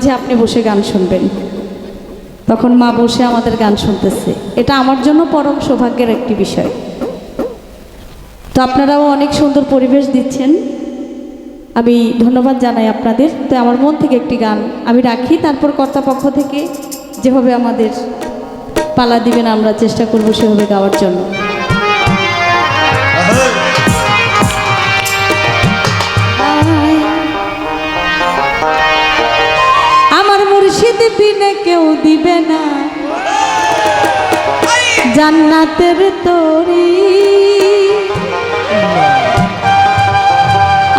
মাঝে আপনি বসে গান শুনবেন। তখন মা বসে আমাদের গান শুনতেছে, এটা আমার জন্য পরম সৌভাগ্যের একটি বিষয়। তো আপনারাও অনেক সুন্দর পরিবেশ দিচ্ছেন, আমি ধন্যবাদ জানাই আপনাদের। তো আমার মন থেকে একটি গান আমি রাখি, তারপর কর্তাপক্ষ থেকে যেভাবে আমাদের পালা দিবেন আমরা চেষ্টা করব সেভাবে গাওয়ার জন্য। আমার মুর্শিদ বিনে কেউ দিবে না জান্নাতের তরি,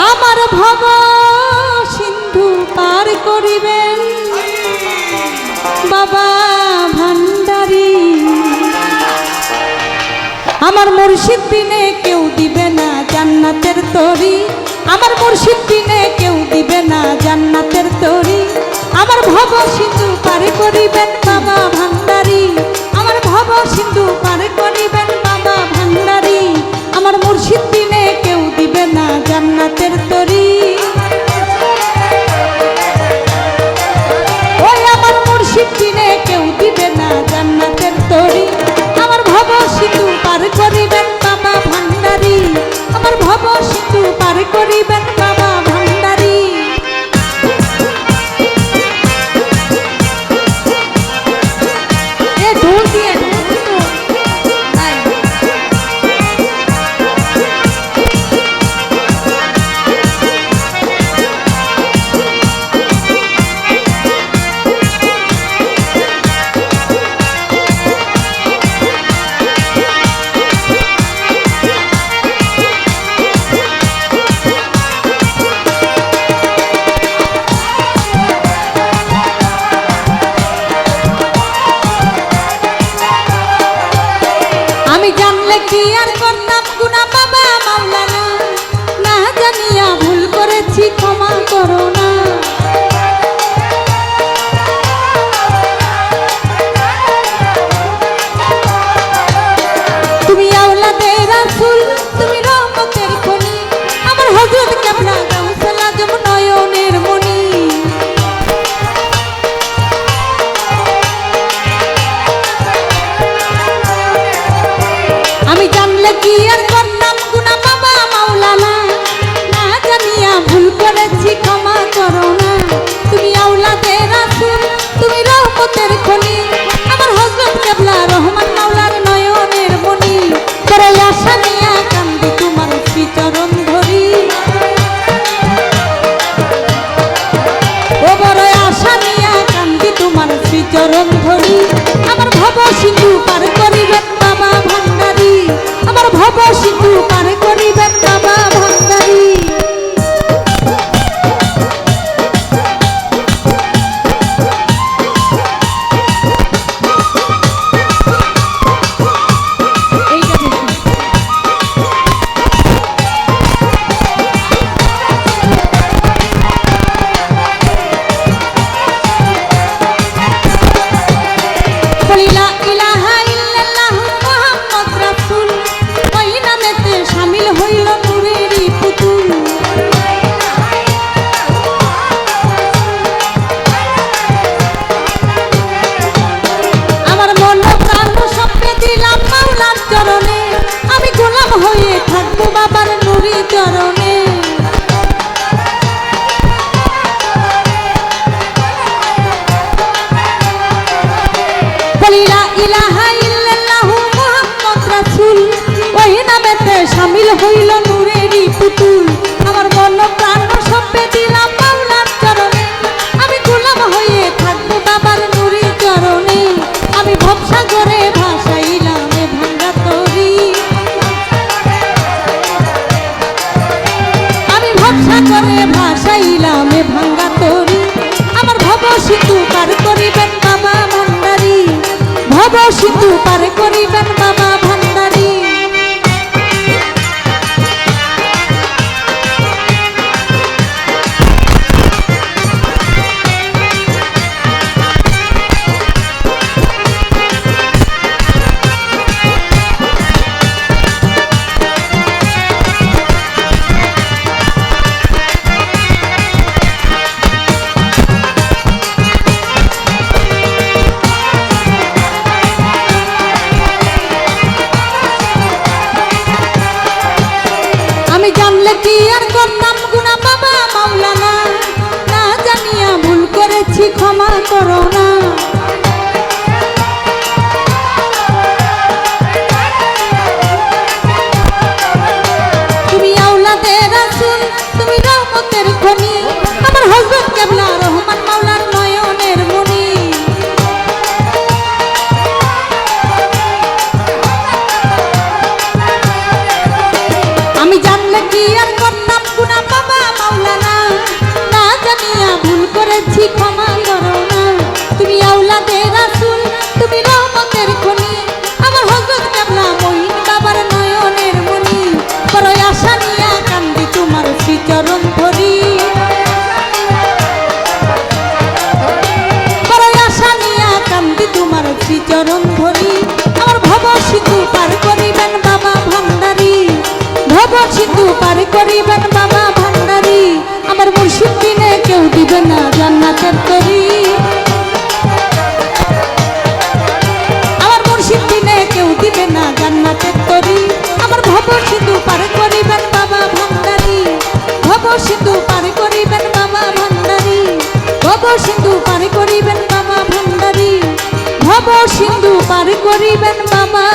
আমার ভব সিন্ধু পার করিবেন বাবা ভান্ডারী। আমার মুর্শিদ বিনে কেউ দিবে না জান্নাতের তরি, আমার মুর্শিদ বিনে কেউ দিবে না জান্নাতের তরি, আমার ভব সিন্ধু পার করিবেন বাবা ভান্ডারী, আমার ভব সিন্ধু পার করিবেন বাবা ভান্ডারী। আমার মুর্শিদ বিনে কেউ দিবে না জান্নাতের তরি, ওই আমার মুর্শিদ বিনে কেউ দিবে না জান্নাতের তরি, আমার ভব সিন্ধু পার করিবেন বাবা ভান্ডারী, আমার ভব সিন্ধু পার করিবেন বাবা ভান্ডারী। এ ঢোল দিয়ে কি আর করতাম গুনা বাবা মাওলানা, না জানিয়া ভুল করেছি ক্ষমা করো না। তুমি আওলাদে রাসূল, তুমি রহমতের খনি, আমার হযরত কেবলা গাউসুল আজম নয়নের মনি। আমি জানলে কি আর করতাম গুনা বাবা মাওলানা, না জানিয়া ভুল করেছি ক্ষমা করো না। তুমি আওলাদে রাসূল, তুমি রহমতের খনি, আমার হযরত কেবলা রহমান মাওলার নয়নের মনি। করে আশা নিয়া কান্দি তোমার শ্রীচরণ ধরি, ও বড় আশা নিয়া কান্দি তোমার শ্রীচরণ ধরি, আমার ভব সিন্ধু পার করিবেন বাবা ভান্ডারী, আমার ভব সিন্ধু পার করিবেন বাবা ভান্ডারী। লা ইলাহা ইল্লাল্লাহ মুহাম্মদ রাসূল, ওই নামেতে শামিল হইল নূরেরই পুতুল। আমার মন প্রাণ সঁপে দিলাম মাওলার চরণে, আমি গোলাম হয়ে থাকবো বাবার নূরি চরণে। লা ইলাহা ইল্লাল্লাহ মুহাম্মদ রাসূল, ওই নামেতে শামিল হইল নূরেরই পুতুল। আমার মন প্রাণ সঁপে দিলাম মাওলার চরণে, আমি গোলাম হয়ে থাকবো বাবার নূরি চরণে। আমি ভবসাগরে ভাসাইলাম এ ভাঙ্গা তরি, আমি ভবসাগরে ভাসাইলাম এ ভাঙ্গা তরি, আমার ভব সিন্ধু পার করিবেন বাবা ভান্ডারী, ভব সিন্ধু পার করিবেন বাবা ভান্ডারী। জানলে কি আর করতাম গুনাহ বাবা মাওলানা, না জানিয়া ভুল করেছি ক্ষমা করো না। তুমি আওলাদে রাসূল, তুমি রহমতের খনি, আমার হযরত কেবলা রহমান মাওলার নয়নের মনি। আমি জানলে কি আর করতাম গুনাহ বাবা মাওলানা, না জানিয়া ভুল করেছি ক্ষমা করো না। তুমি আওলাদে রাসূল, তুমি রহমতের খনি, আমার হযরত কেবলা মহিন বাবার নয়নের মনি। বড় আশা নিয়া কান্দি তোমার শ্রীচরণ ধরি, বড় আশা নিয়া কান্দি তোমার শ্রীচরণ ধরি। আমার ভব সিন্ধু পার করিবেন বাবা ভান্ডারী, ভব সিন্ধু পার করিবেন বাবা ভান্ডারী। আমার মুর্শিদ বিনে কেউ দিবে না জান্নাতের তরি, আমার মুর্শিদ বিনে কেউ দিবে না জান্নাতের তরি। আমার ভব সিন্ধু পার করিবেন বাবা ভান্ডারী, ভব সিন্ধু পার করিবেন বাবা ভান্ডারী, ভব সিন্ধু পার করিবেন বাবা ভান্ডারী, ভব সিন্ধু পার করিবেন বাবা।